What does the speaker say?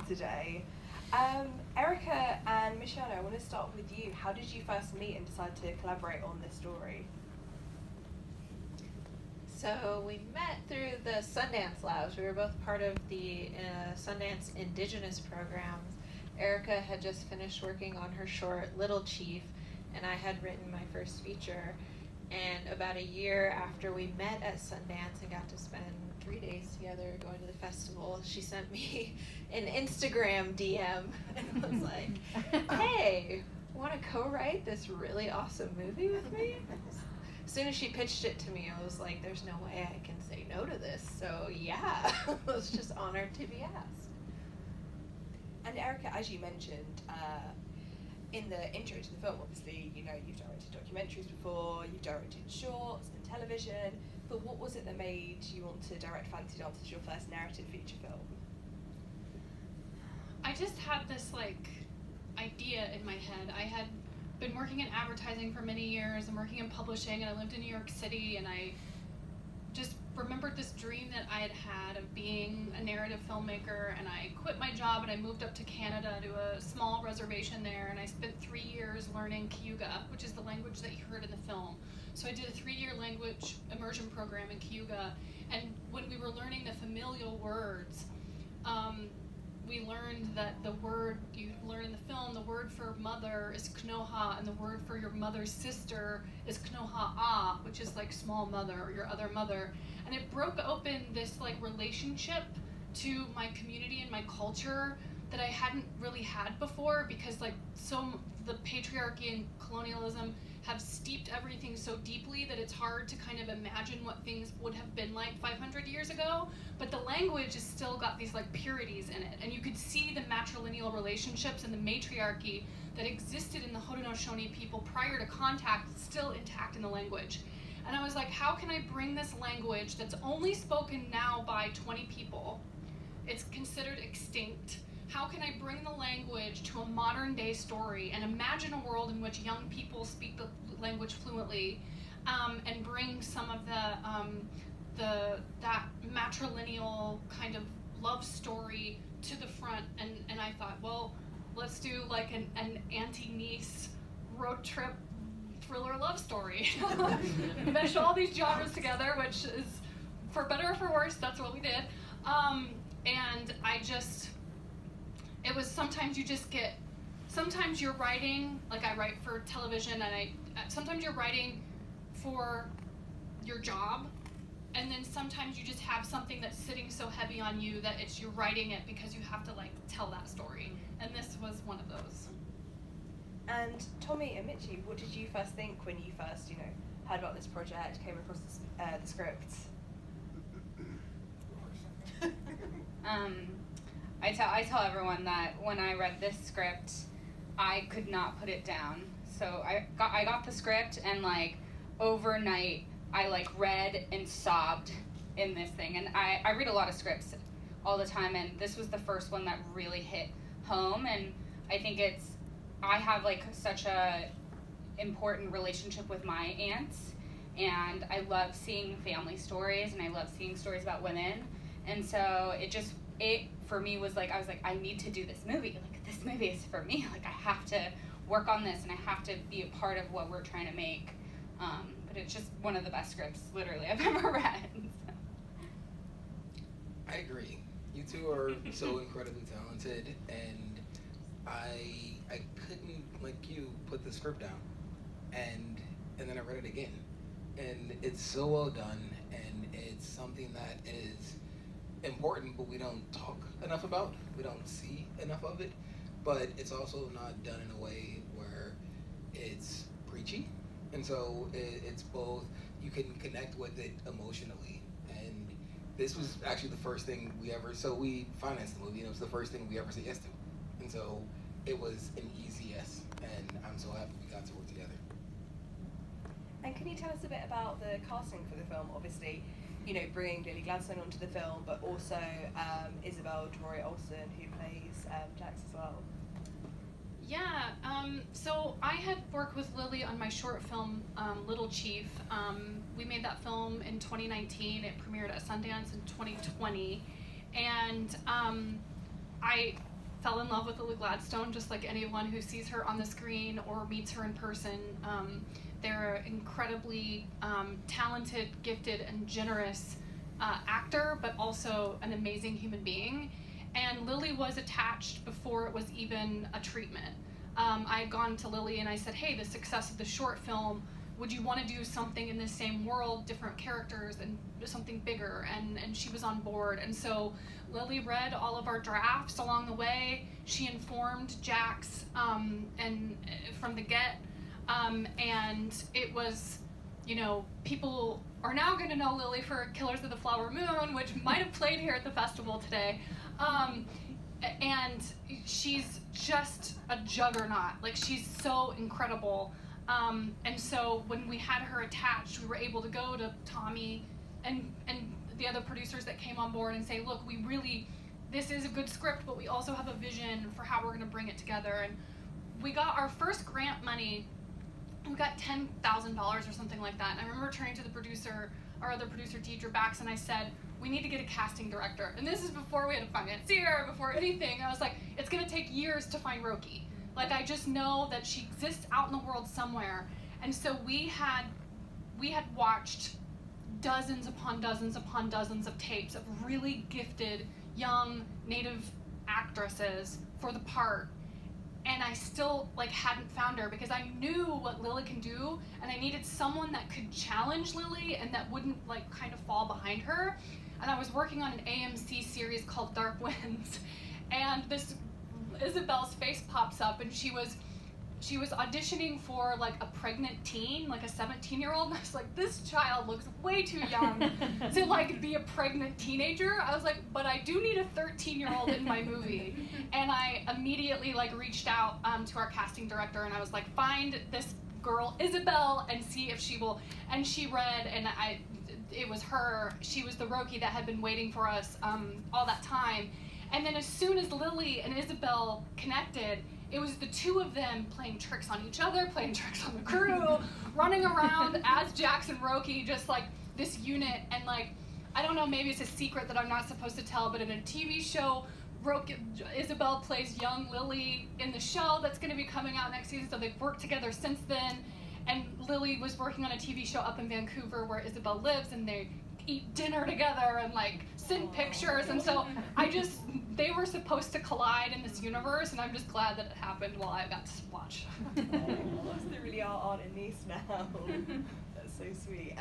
today. Erica and Miciana, I want to start with you. How did you first meet and decide to collaborate on this story? So we met through the Sundance Labs. We were both part of the Sundance Indigenous programs. Erica had just finished working on her short, Little Chief, and I had written my first feature. And about a year after we met at Sundance and got to spend 3 days together going to the festival, she sent me an Instagram DM and was like, hey, want to co-write this really awesome movie with me? As soon as she pitched it to me, I was like, there's no way I can say no to this. So yeah, I was just honored to be asked. And Erica, as you mentioned, in the intro to the film, obviously, you know, you've directed documentaries before, you've directed shorts and television, but what was it that made you want to direct Fancy Dance as your first narrative feature film? I just had this, like, idea in my head. I had been working in advertising for many years and working in publishing, and I lived in New York City, and I just remembered this dream that I had had of being a narrative filmmaker, and I quit my job and I moved up to Canada to a small reservation there, and I spent 3 years learning Cayuga, which is the language that you heard in the film. So I did a 3-year language immersion program in Cayuga, and when we were learning the familial words, we learned that the word you learn in the film, the word for mother is knoha, and the word for your mother's sister is knoha-a, which is like small mother or your other mother. And it broke open this like relationship to my community and my culture that I hadn't really had before, because like the patriarchy and colonialism have steeped everything so deeply that it's hard to kind of imagine what things would have been like 500 years ago, but the language has still got these like purities in it, and you could see the matrilineal relationships and the matriarchy that existed in the Haudenosaunee people prior to contact still intact in the language. And I was like, how can I bring this language that's only spoken now by 20 people, it's considered extinct, how can I bring the language to a modern day story and imagine a world in which young people speak the language fluently, and bring some of that matrilineal kind of love story to the front. And I thought, well, let's do like an auntie-niece road trip thriller love story. Mesh all these genres together, which is, for better or for worse, that's what we did. And it was sometimes sometimes you're writing, like I write for television, and sometimes you're writing for your job, and then sometimes you just have something that's sitting so heavy on you that you're writing it because you have to like tell that story. And this was one of those. And Tommy and Michi, what did you first think when you first, you know, heard about this project, came across the script? I tell everyone that when I read this script, I could not put it down. So I got the script, and like overnight I like read and sobbed in this thing. And I read a lot of scripts all the time, and this was the first one that really hit home. And I think I have like such a important relationship with my aunts, and I love seeing family stories, and I love seeing stories about women. And so it for me was like, I was like, I need to do this movie. Like, this movie is for me. Like, I have to work on this, and I have to be a part of what we're trying to make. But it's just one of the best scripts, literally, I've ever read. So. I agree. You two are so incredibly talented, and I couldn't, like you, put the script down. And then I read it again. And it's so well done, and it's something that is important, but we don't talk enough about. We don't see enough of it. But it's also not done in a way where it's preachy. And so it's both, you can connect with it emotionally. And this was actually the first thing so we financed the movie, and it was the first thing we ever said yes to. And so it was an easy yes, and I'm so happy we got to work together. And can you tell us a bit about the casting for the film? Obviously, you know, bringing Lily Gladstone onto the film, but also Isabel DEROY-OLSON, who plays Jax as well. Yeah, so I had worked with Lily on my short film, Little Chief. We made that film in 2019. It premiered at Sundance in 2020. And fell in love with Lily Gladstone, just like anyone who sees her on the screen or meets her in person. They're an incredibly talented, gifted, and generous actor, but also an amazing human being. And Lily was attached before it was even a treatment. I had gone to Lily and I said, hey, the success of the short film, would you want to do something in the same world, different characters, and something bigger? And she was on board. And so Lily read all of our drafts along the way. She informed Jax and from the get. And it was, you know, people are now going to know Lily for Killers of the Flower Moon, which might have played here at the festival today. And she's just a juggernaut. Like, she's so incredible. And so when we had her attached, we were able to go to Tommy and the other producers that came on board and say, look, this is a good script, but we also have a vision for how we're going to bring it together. And we got our first grant money. We got $10,000 or something like that. And I remember turning to the producer, our other producer, Deidre Bax, and I said, we need to get a casting director. And this is before we had a financier, before anything. I was like, it's going to take years to find Roki. Like, I just know that she exists out in the world somewhere. And so we had watched dozens upon dozens upon dozens of tapes of really gifted young Native actresses for the part. And I still hadn't found her because I knew what Lily can do, and I needed someone that could challenge Lily and that wouldn't kind of fall behind her. And I was working on an AMC series called Dark Winds, and this Isabel's face pops up, and she was auditioning for a pregnant teen, a 17-year-old. And I was like, this child looks way too young to be a pregnant teenager. I was like, but I do need a 13-year-old in my movie. And I immediately reached out to our casting director, and I was like, find this girl Isabel and see if she will. And she read, and it was her. She was the Roki that had been waiting for us all that time. And then as soon as Lily and Isabel connected, it was the two of them playing tricks on each other, playing tricks on the crew, running around as Jax and Roki, just this unit. And I don't know, maybe it's a secret that I'm not supposed to tell, but in a TV show, Isabel plays young Lily in the show that's going to be coming out next season, so they've worked together since then. And Lily was working on a TV show up in Vancouver where Isabel lives, and they eat dinner together and send pictures. And so they were supposed to collide in this universe, and I'm just glad that it happened while I got to watch. They really are in Nice now. That's so sweet.